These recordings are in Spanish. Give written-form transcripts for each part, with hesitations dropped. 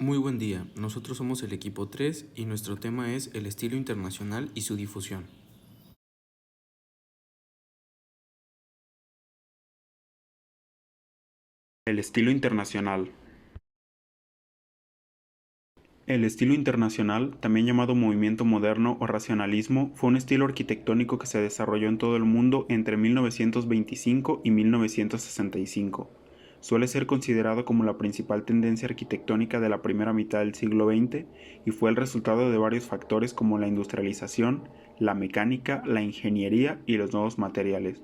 Muy buen día, nosotros somos el equipo 3 y nuestro tema es el estilo internacional y su difusión. El estilo internacional. El estilo internacional, también llamado movimiento moderno o racionalismo, fue un estilo arquitectónico que se desarrolló en todo el mundo entre 1925 y 1965. Suele ser considerado como la principal tendencia arquitectónica de la primera mitad del siglo XX y fue el resultado de varios factores como la industrialización, la mecánica, la ingeniería y los nuevos materiales.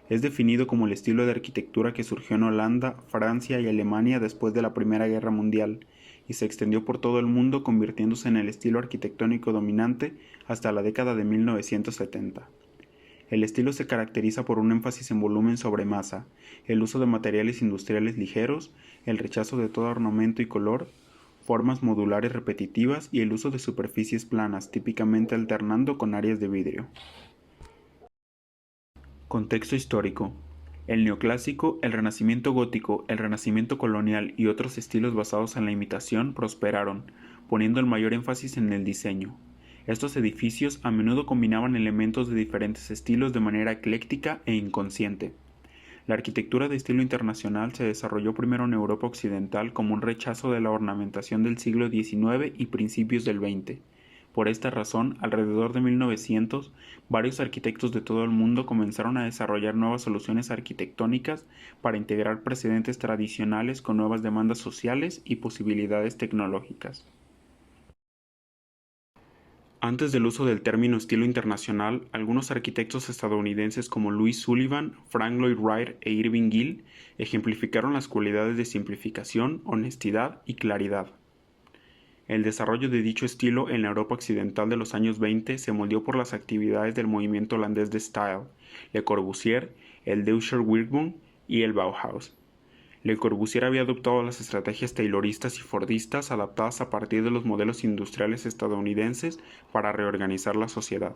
Es definido como el estilo de arquitectura que surgió en Holanda, Francia y Alemania después de la Primera Guerra Mundial y se extendió por todo el mundo convirtiéndose en el estilo arquitectónico dominante hasta la década de 1970. El estilo se caracteriza por un énfasis en volumen sobre masa, el uso de materiales industriales ligeros, el rechazo de todo ornamento y color, formas modulares repetitivas y el uso de superficies planas, típicamente alternando con áreas de vidrio. Contexto histórico. El neoclásico, el renacimiento gótico, el renacimiento colonial y otros estilos basados en la imitación prosperaron, poniendo el mayor énfasis en el diseño. Estos edificios a menudo combinaban elementos de diferentes estilos de manera ecléctica e inconsciente. La arquitectura de estilo internacional se desarrolló primero en Europa occidental como un rechazo de la ornamentación del siglo XIX y principios del XX. Por esta razón, alrededor de 1900, varios arquitectos de todo el mundo comenzaron a desarrollar nuevas soluciones arquitectónicas para integrar precedentes tradicionales con nuevas demandas sociales y posibilidades tecnológicas. Antes del uso del término estilo internacional, algunos arquitectos estadounidenses como Louis Sullivan, Frank Lloyd Wright e Irving Gill ejemplificaron las cualidades de simplificación, honestidad y claridad. El desarrollo de dicho estilo en la Europa occidental de los años 20 se moldeó por las actividades del movimiento holandés de Style, Le Corbusier, el Deutscher Werkbund y el Bauhaus. Le Corbusier había adoptado las estrategias tayloristas y fordistas adaptadas a partir de los modelos industriales estadounidenses para reorganizar la sociedad.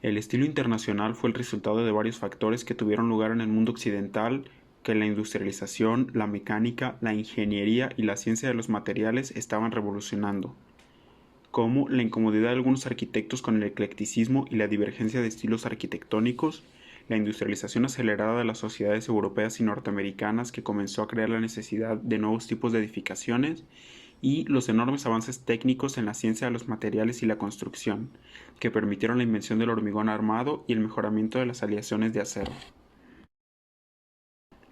El estilo internacional fue el resultado de varios factores que tuvieron lugar en el mundo occidental, que la industrialización, la mecánica, la ingeniería y la ciencia de los materiales estaban revolucionando, como la incomodidad de algunos arquitectos con el eclecticismo y la divergencia de estilos arquitectónicos, la industrialización acelerada de las sociedades europeas y norteamericanas que comenzó a crear la necesidad de nuevos tipos de edificaciones y los enormes avances técnicos en la ciencia de los materiales y la construcción, que permitieron la invención del hormigón armado y el mejoramiento de las aleaciones de acero.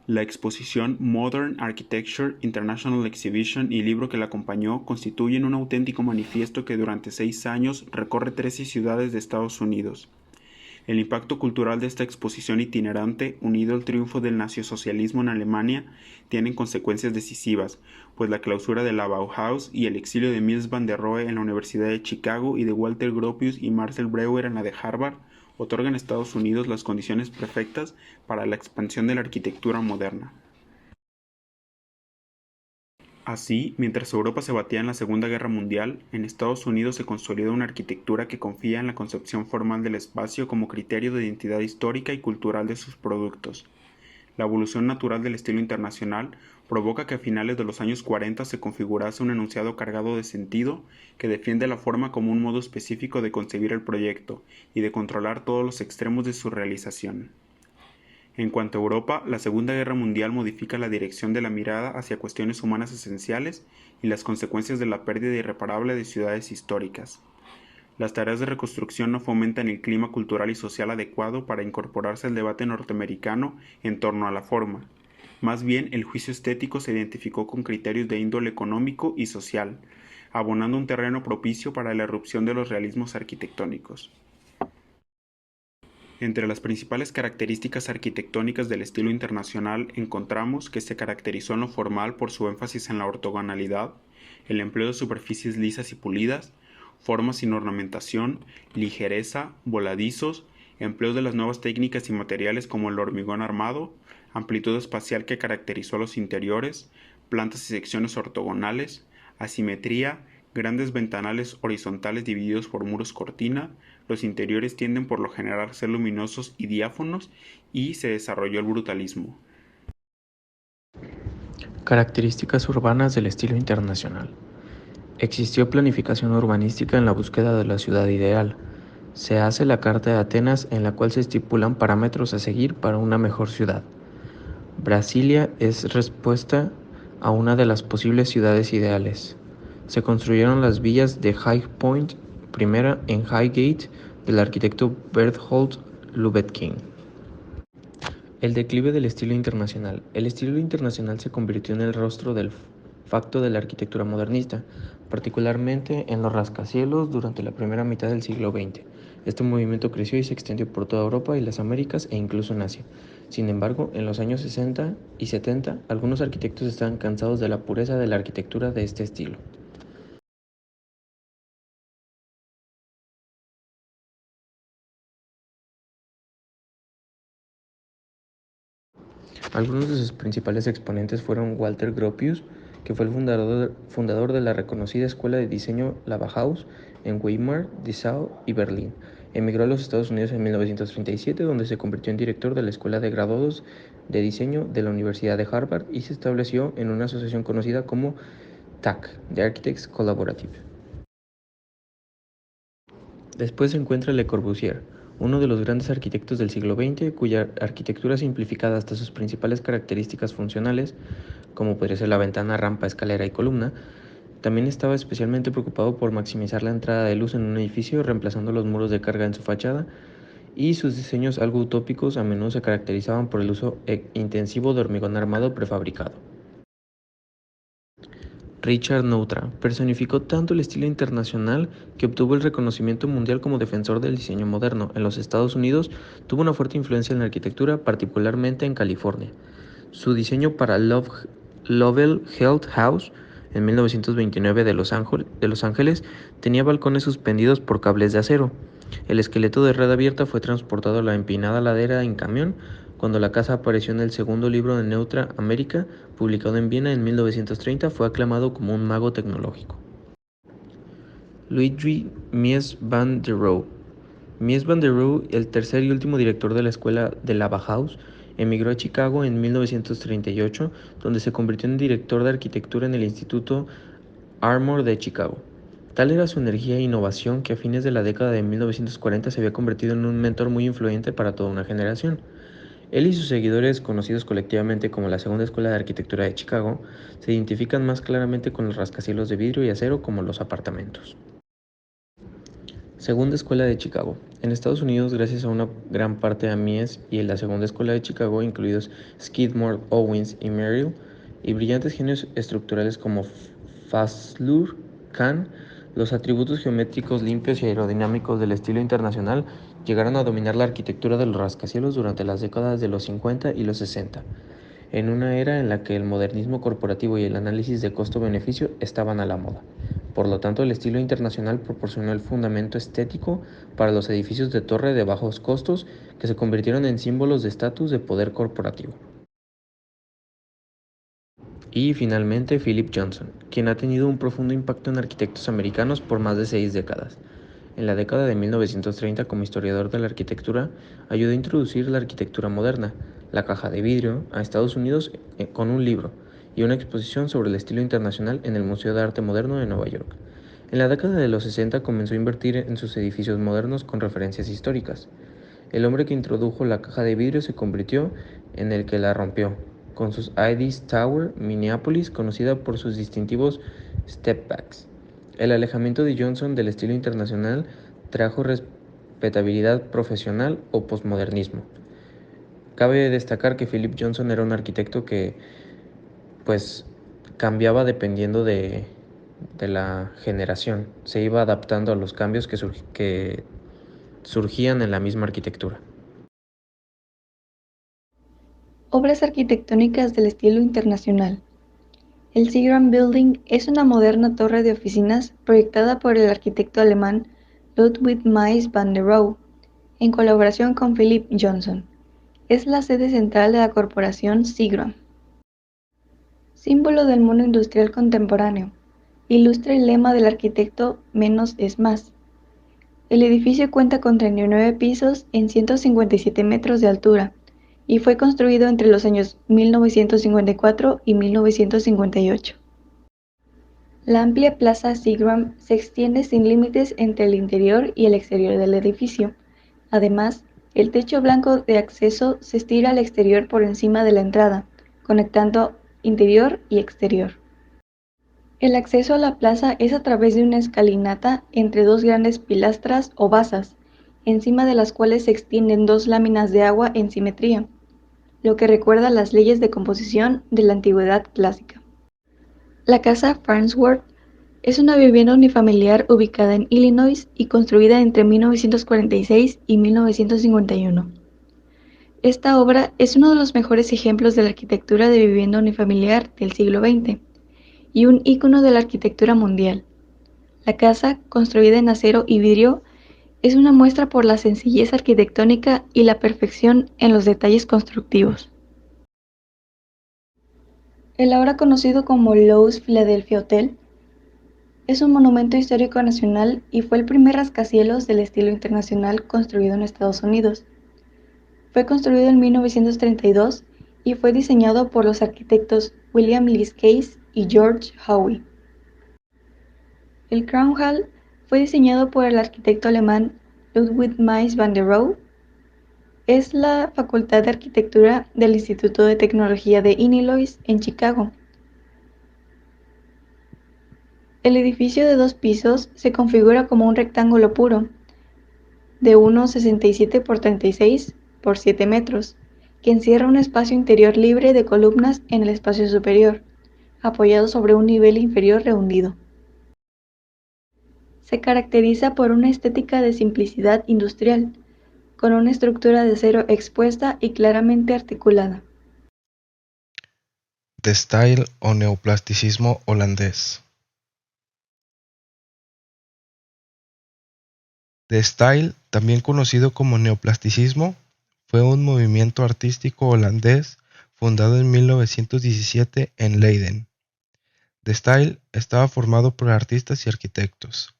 La exposición Modern Architecture International Exhibition y el libro que la acompañó constituyen un auténtico manifiesto que durante 6 años recorre 13 ciudades de Estados Unidos. El impacto cultural de esta exposición itinerante, unido al triunfo del nacionalsocialismo en Alemania, tienen consecuencias decisivas, pues la clausura de la Bauhaus y el exilio de Mies van der Rohe en la Universidad de Chicago y de Walter Gropius y Marcel Breuer en la de Harvard otorgan a Estados Unidos las condiciones perfectas para la expansión de la arquitectura moderna. Así, mientras Europa se batía en la Segunda Guerra Mundial, en Estados Unidos se consolida una arquitectura que confía en la concepción formal del espacio como criterio de identidad histórica y cultural de sus productos. La evolución natural del estilo internacional provoca que a finales de los años 40 se configurase un enunciado cargado de sentido que defiende la forma como un modo específico de concebir el proyecto y de controlar todos los extremos de su realización. En cuanto a Europa, la Segunda Guerra Mundial modifica la dirección de la mirada hacia cuestiones humanas esenciales y las consecuencias de la pérdida irreparable de ciudades históricas. Las tareas de reconstrucción no fomentan el clima cultural y social adecuado para incorporarse al debate norteamericano en torno a la forma. Más bien, el juicio estético se identificó con criterios de índole económico y social, abonando un terreno propicio para la erupción de los realismos arquitectónicos. Entre las principales características arquitectónicas del estilo internacional encontramos que se caracterizó en lo formal por su énfasis en la ortogonalidad, el empleo de superficies lisas y pulidas, formas sin ornamentación, ligereza, voladizos, empleo de las nuevas técnicas y materiales como el hormigón armado, amplitud espacial que caracterizó a los interiores, plantas y secciones ortogonales, asimetría, grandes ventanales horizontales divididos por muros cortina, los interiores tienden por lo general a ser luminosos y diáfanos y se desarrolló el brutalismo. Características urbanas del estilo internacional. Existió planificación urbanística en la búsqueda de la ciudad ideal. Se hace la Carta de Atenas en la cual se estipulan parámetros a seguir para una mejor ciudad. Brasilia es respuesta a una de las posibles ciudades ideales. Se construyeron las villas de High Point, primera en Highgate, del arquitecto Berthold Lubetkin. El declive del estilo internacional. El estilo internacional se convirtió en el rostro del facto de la arquitectura modernista, particularmente en los rascacielos durante la primera mitad del siglo XX. Este movimiento creció y se extendió por toda Europa y las Américas e incluso en Asia. Sin embargo, en los años 60 y 70, algunos arquitectos estaban cansados de la pureza de la arquitectura de este estilo. Algunos de sus principales exponentes fueron Walter Gropius, que fue el fundador de la reconocida escuela de diseño La Bauhaus en Weimar, Dessau y Berlín. Emigró a los Estados Unidos en 1937, donde se convirtió en director de la Escuela de Graduados de Diseño de la Universidad de Harvard y se estableció en una asociación conocida como TAC, The Architects Collaborative. Después se encuentra Le Corbusier, uno de los grandes arquitectos del siglo XX, cuya arquitectura simplificada hasta sus principales características funcionales, como podría ser la ventana, rampa, escalera y columna, también estaba especialmente preocupado por maximizar la entrada de luz en un edificio, reemplazando los muros de carga en su fachada, y sus diseños algo utópicos a menudo se caracterizaban por el uso intensivo de hormigón armado prefabricado. Richard Neutra personificó tanto el estilo internacional que obtuvo el reconocimiento mundial como defensor del diseño moderno. En los Estados Unidos tuvo una fuerte influencia en la arquitectura, particularmente en California. Su diseño para Lovell Health House en 1929 de Los Ángeles tenía balcones suspendidos por cables de acero. El esqueleto de red abierta fue transportado a la empinada ladera en camión. Cuando la casa apareció en el segundo libro de Neutra América, publicado en Viena en 1930, fue aclamado como un mago tecnológico. Luigi Mies van der Rohe. Mies van der Rohe, el tercer y último director de la escuela de la Bauhaus, emigró a Chicago en 1938, donde se convirtió en director de arquitectura en el Instituto Armour de Chicago. Tal era su energía e innovación que a fines de la década de 1940 se había convertido en un mentor muy influyente para toda una generación. Él y sus seguidores, conocidos colectivamente como la Segunda Escuela de Arquitectura de Chicago, se identifican más claramente con los rascacielos de vidrio y acero como los apartamentos. Segunda Escuela de Chicago. En Estados Unidos, gracias a una gran parte a Mies y la Segunda Escuela de Chicago, incluidos Skidmore, Owens y Merrill, y brillantes genios estructurales como Fazlur Khan, los atributos geométricos limpios y aerodinámicos del estilo internacional llegaron a dominar la arquitectura de los rascacielos durante las décadas de los 50 y los 60, en una era en la que el modernismo corporativo y el análisis de costo-beneficio estaban a la moda. Por lo tanto, el estilo internacional proporcionó el fundamento estético para los edificios de torre de bajos costos que se convirtieron en símbolos de estatus de poder corporativo. Y finalmente, Philip Johnson, quien ha tenido un profundo impacto en arquitectos americanos por más de 6 décadas. En la década de 1930, como historiador de la arquitectura, ayudó a introducir la arquitectura moderna, la caja de vidrio, a Estados Unidos con un libro y una exposición sobre el estilo internacional en el Museo de Arte Moderno de Nueva York. En la década de los 60 comenzó a invertir en sus edificios modernos con referencias históricas. El hombre que introdujo la caja de vidrio se convirtió en el que la rompió, con sus Ides Tower, Minneapolis, conocida por sus distintivos stepbacks. El alejamiento de Johnson del estilo internacional trajo respetabilidad profesional o posmodernismo. Cabe destacar que Philip Johnson era un arquitecto que, pues, cambiaba dependiendo de la generación. Se iba adaptando a los cambios que surgían en la misma arquitectura. Obras arquitectónicas del estilo internacional. El Seagram Building es una moderna torre de oficinas proyectada por el arquitecto alemán Ludwig Mies van der Rohe, en colaboración con Philip Johnson. Es la sede central de la corporación Seagram. Símbolo del mundo industrial contemporáneo, ilustra el lema del arquitecto "menos es más". El edificio cuenta con 39 pisos en 157 metros de altura y fue construido entre los años 1954 y 1958. La amplia Plaza Seagram se extiende sin límites entre el interior y el exterior del edificio. Además, el techo blanco de acceso se estira al exterior por encima de la entrada, conectando interior y exterior. El acceso a la plaza es a través de una escalinata entre dos grandes pilastras o basas, encima de las cuales se extienden dos láminas de agua en simetría, lo que recuerda las leyes de composición de la antigüedad clásica. La casa Farnsworth es una vivienda unifamiliar ubicada en Illinois y construida entre 1946 y 1951. Esta obra es uno de los mejores ejemplos de la arquitectura de vivienda unifamiliar del siglo XX y un ícono de la arquitectura mundial. La casa, construida en acero y vidrio, es una muestra por la sencillez arquitectónica y la perfección en los detalles constructivos. El ahora conocido como Loews Philadelphia Hotel es un monumento histórico nacional y fue el primer rascacielos del estilo internacional construido en Estados Unidos. Fue construido en 1932 y fue diseñado por los arquitectos William Lees Case y George Howe. El Crown Hall fue diseñado por el arquitecto alemán Ludwig Mies van der Rohe. Es la Facultad de Arquitectura del Instituto de Tecnología de Illinois en Chicago. El edificio de 2 pisos se configura como un rectángulo puro, de 1,67 por 36 por 7 metros, que encierra un espacio interior libre de columnas en el espacio superior, apoyado sobre un nivel inferior rehundido. Se caracteriza por una estética de simplicidad industrial, con una estructura de acero expuesta y claramente articulada. De style o neoplasticismo holandés. De style, también conocido como neoplasticismo, fue un movimiento artístico holandés fundado en 1917 en Leiden. De style estaba formado por artistas y arquitectos.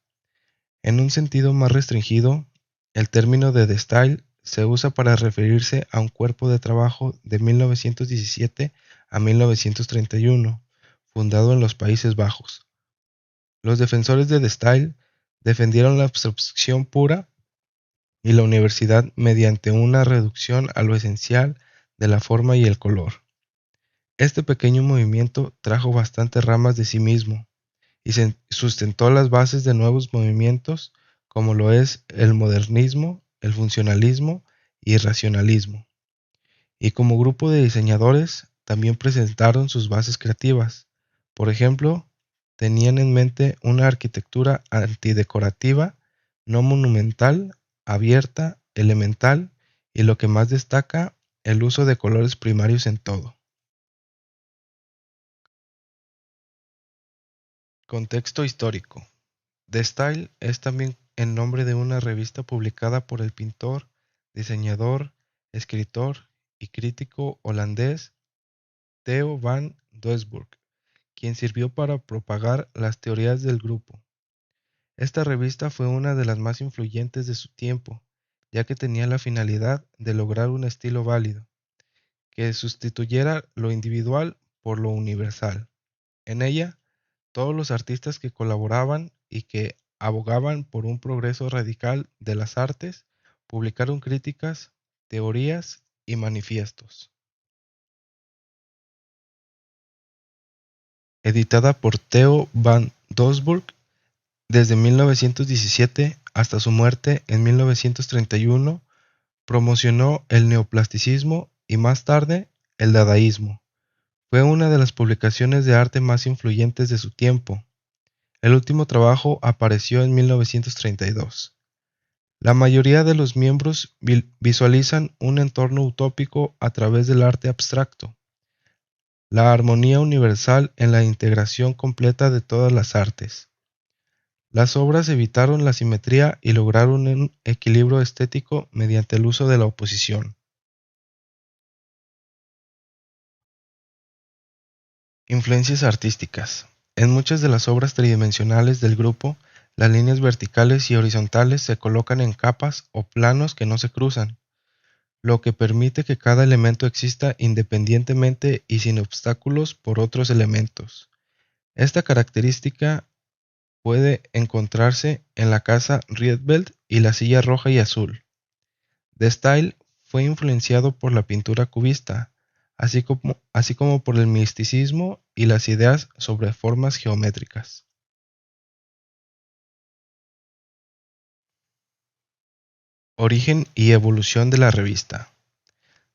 En un sentido más restringido, el término de style se usa para referirse a un cuerpo de trabajo de 1917 a 1931, fundado en los Países Bajos. Los defensores de style defendieron la abstracción pura y la universalidad mediante una reducción a lo esencial de la forma y el color. Este pequeño movimiento trajo bastantes ramas de sí mismo y sustentó las bases de nuevos movimientos como lo es el modernismo, el funcionalismo y el racionalismo. Y como grupo de diseñadores también presentaron sus bases creativas. Por ejemplo, tenían en mente una arquitectura antidecorativa, no monumental, abierta, elemental y lo que más destaca, el uso de colores primarios en todo. Contexto histórico. The Style es también el nombre de una revista publicada por el pintor, diseñador, escritor y crítico holandés Theo van Doesburg, quien sirvió para propagar las teorías del grupo. Esta revista fue una de las más influyentes de su tiempo, ya que tenía la finalidad de lograr un estilo válido, que sustituyera lo individual por lo universal. En ella, todos los artistas que colaboraban y que abogaban por un progreso radical de las artes publicaron críticas, teorías y manifiestos. Editada por Theo van Doesburg desde 1917 hasta su muerte en 1931, promocionó el neoplasticismo y más tarde el dadaísmo. Fue una de las publicaciones de arte más influyentes de su tiempo. El último trabajo apareció en 1932. La mayoría de los miembros visualizan un entorno utópico a través del arte abstracto, la armonía universal en la integración completa de todas las artes. Las obras evitaron la simetría y lograron un equilibrio estético mediante el uso de la oposición. Influencias artísticas. En muchas de las obras tridimensionales del grupo, las líneas verticales y horizontales se colocan en capas o planos que no se cruzan. lo que permite que cada elemento exista independientemente y sin obstáculos por otros elementos. Esta característica puede encontrarse en la casa Rietveld y la silla roja y azul. The Style fue influenciado por la pintura cubista, así como por el misticismo y las ideas sobre formas geométricas. Origen y evolución de la revista.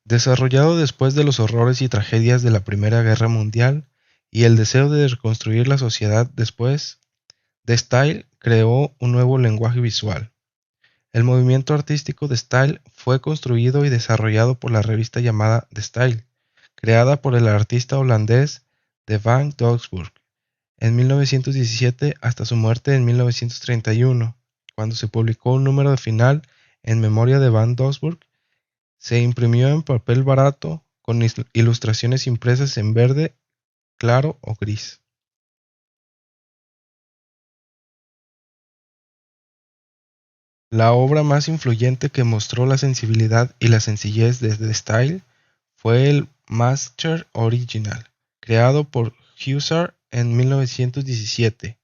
Desarrollado después de los horrores y tragedias de la Primera Guerra Mundial y el deseo de reconstruir la sociedad después, The Style creó un nuevo lenguaje visual. El movimiento artístico de Style fue construido y desarrollado por la revista llamada The Style, creada por el artista holandés de Van Doesburg en 1917 hasta su muerte en 1931, cuando se publicó un número final en memoria de Van Doesburg. Se imprimió en papel barato con ilustraciones impresas en verde claro o gris. La obra más influyente que mostró la sensibilidad y la sencillez de The Style fue el Master Original, creado por Hussar en 1917,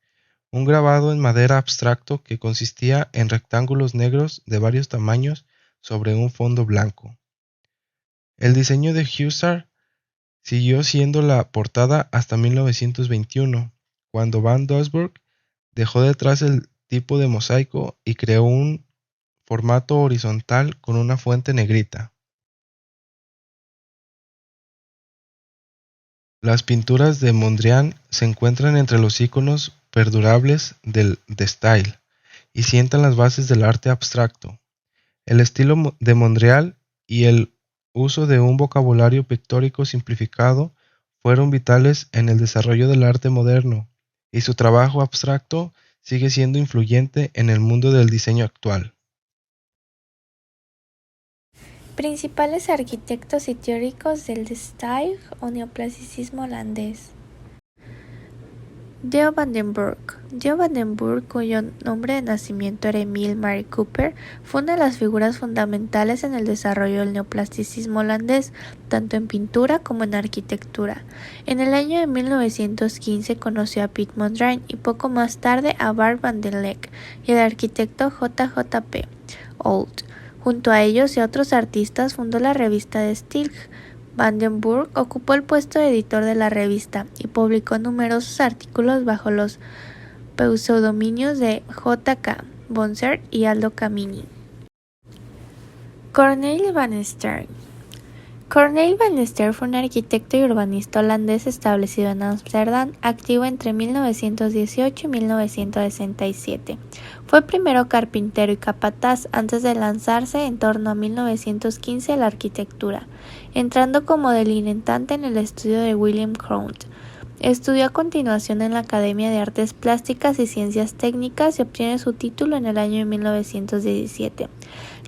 un grabado en madera abstracto que consistía en rectángulos negros de varios tamaños sobre un fondo blanco. El diseño de Hussar siguió siendo la portada hasta 1921, cuando Van Doesburg dejó detrás el tipo de mosaico y creó un formato horizontal con una fuente negrita. Las pinturas de Mondrian se encuentran entre los iconos perdurables del The Style y sientan las bases del arte abstracto. El estilo de Mondrian y el uso de un vocabulario pictórico simplificado fueron vitales en el desarrollo del arte moderno, y su trabajo abstracto sigue siendo influyente en el mundo del diseño actual. Principales arquitectos y teóricos del Style o neoclasicismo holandés. Theo van den Broek. Theo van den Broek, cuyo nombre de nacimiento era Emile Marie Cooper, fue una de las figuras fundamentales en el desarrollo del neoclasicismo holandés, tanto en pintura como en arquitectura. En el año de 1915 conoció a Piet Mondrian y poco más tarde a Bart van der Leck y al arquitecto J.J.P. Oud. Junto a ellos y a otros artistas fundó la revista de Stijl. Van den Broek ocupó el puesto de editor de la revista y publicó numerosos artículos bajo los pseudonimios de J.K. Bonsert y Aldo Camini. Corneille van Stern. Corneille van Stern fue un arquitecto y urbanista holandés establecido en Ámsterdam, activo entre 1918 y 1967. Fue primero carpintero y capataz antes de lanzarse en torno a 1915 a la arquitectura, entrando como delineante en el estudio de William Crout. Estudió a continuación en la Academia de Artes Plásticas y Ciencias Técnicas y obtiene su título en el año de 1917.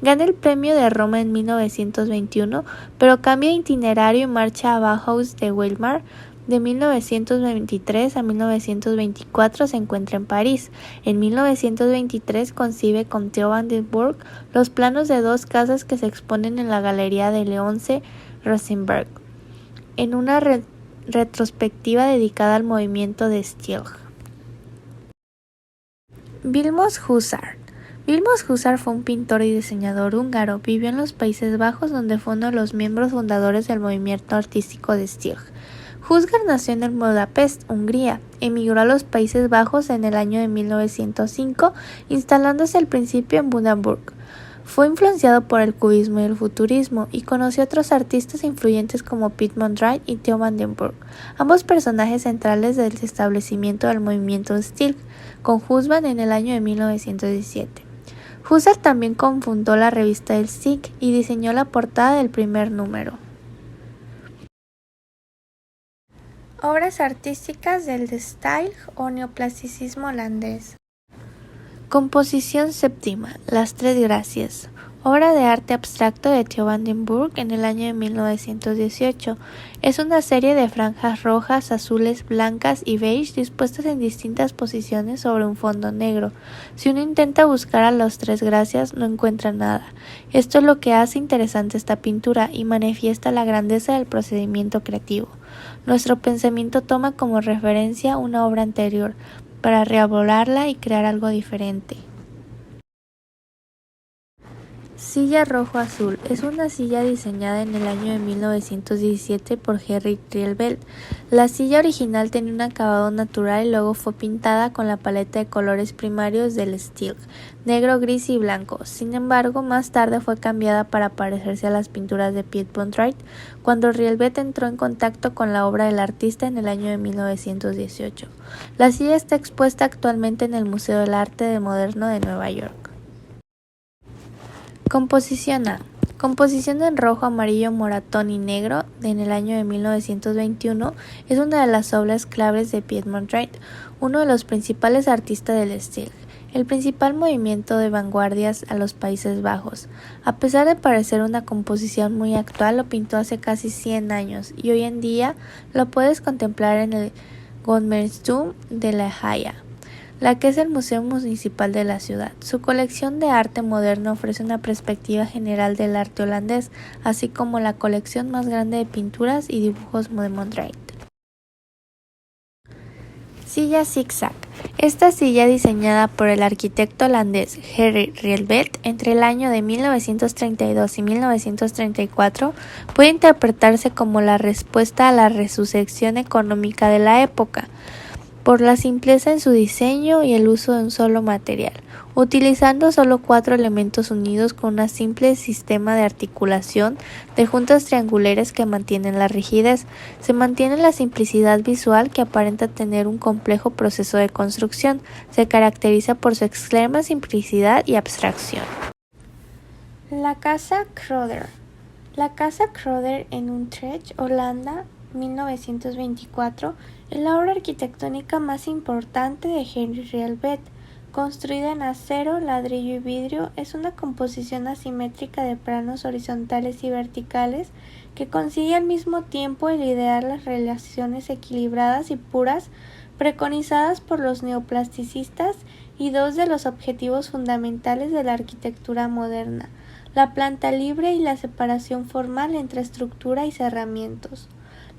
Gana el premio de Roma en 1921, pero cambia de itinerario y marcha a Bauhaus de Weimar. De 1923 a 1924 se encuentra en París. En 1923 concibe con Theo van den Broek los planos de dos casas que se exponen en la Galería de Leonce Rosenberg, en una retrospectiva dedicada al movimiento de Stijl. Vilmos Huszár. Vilmos Huszár fue un pintor y diseñador húngaro. Vivió en los Países Bajos, donde fue uno de los miembros fundadores del movimiento artístico de Stijl. Huszár nació en Budapest, Hungría. Emigró a los Países Bajos en el año de 1905, instalándose al principio en Budapest. Fue influenciado por el cubismo y el futurismo, y conoció a otros artistas influyentes como Piet Mondrian y Theo van den Broek, ambos personajes centrales del establecimiento del movimiento Stijl, con Huszár en el año de 1917. Huszár también cofundó la revista del Stijl y diseñó la portada del primer número. Obras artísticas del Stijl o neoclasicismo holandés. Composición séptima, Las Tres Gracias. obra de arte abstracto de Theo van den Burg en el año de 1918. Es una serie de franjas rojas, azules, blancas y beige dispuestas en distintas posiciones sobre un fondo negro. Si uno intenta buscar a las tres gracias, no encuentra nada. Esto es lo que hace interesante esta pintura y manifiesta la grandeza del procedimiento creativo. Nuestro pensamiento toma como referencia una obra anterior para reelaborarla y crear algo diferente. Silla rojo-azul es una silla diseñada en el año de 1917 por Henry Rielbelt. La silla original tenía un acabado natural y luego fue pintada con la paleta de colores primarios del Stilg, negro, gris y blanco. Sin embargo, más tarde fue cambiada para parecerse a las pinturas de Piet van Rijn cuando Rielbelt entró en contacto con la obra del artista en el año de 1918. La silla está expuesta actualmente en el Museo del Arte Moderno de Nueva York. Composición A. Composición en rojo, amarillo, moratón y negro en el año de 1921 es una de las obras claves de Piet van Rijn, uno de los principales artistas del Stilg, el principal movimiento de vanguardias a los Países Bajos. A pesar de parecer una composición muy actual, lo pintó hace casi 100 años y hoy en día lo puedes contemplar en el Godsmuseum de La Haya, la que es el Museo Municipal de la ciudad. Su colección de arte moderno ofrece una perspectiva general del arte holandés, así como la colección más grande de pinturas y dibujos de van Rijn. Silla zigzag. Esta silla, diseñada por el arquitecto holandés Henry Rielbelt entre el año de 1932 y 1934, puede interpretarse como la respuesta a la resurrección económica de la época, por la simpleza en su diseño y el uso de un solo material, utilizando solo 4 elementos unidos con un simple sistema de articulación de juntas triangulares que mantienen la rigidez. Se mantiene la simplicidad visual que aparenta tener un complejo proceso de construcción. Se caracteriza por su extrema simplicidad y abstracción. La Casa Crowder. La Casa Crowder en Utrecht, Holanda, 1924, es la obra arquitectónica más importante de Henry Rielbelt. Construida en acero, ladrillo y vidrio, es una composición asimétrica de planos horizontales y verticales que consigue al mismo tiempo el idear las relaciones equilibradas y puras preconizadas por los neoplasticistas y dos de los objetivos fundamentales de la arquitectura moderna: la planta libre y la separación formal entre estructura y cerramientos.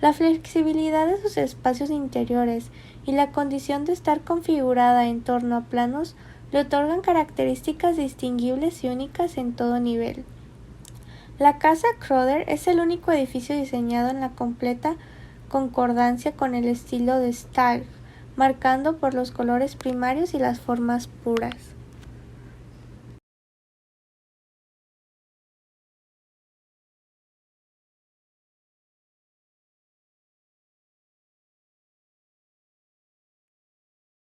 La flexibilidad de sus espacios interiores y la condición de estar configurada en torno a planos le otorgan características distinguibles y únicas en todo nivel. La Casa Crowder es el único edificio diseñado en la completa concordancia con el estilo de Stilg, marcando por los colores primarios y las formas puras.